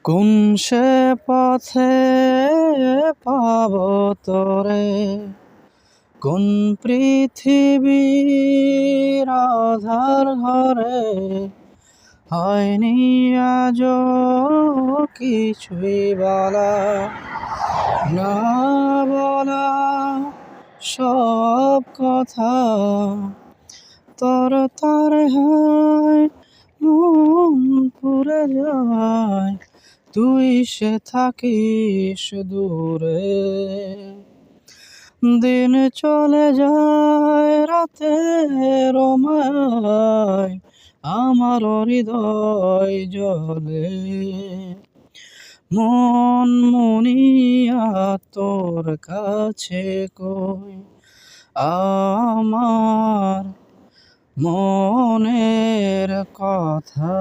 কোন সে পথে পাব তোরে, কোন পৃথিবীর আধার ঘরে হয়নি আজও কিছুই বলা, না বলা সব কথা তর তরে হয়, মন পুরে যায় তুই সে থাকিস দূরে। দিন চলে যায় রাতের মায়, আমার হৃদয় জ্বলে মন মুনিয়া তোর কাছে কই আমার মনের কথা।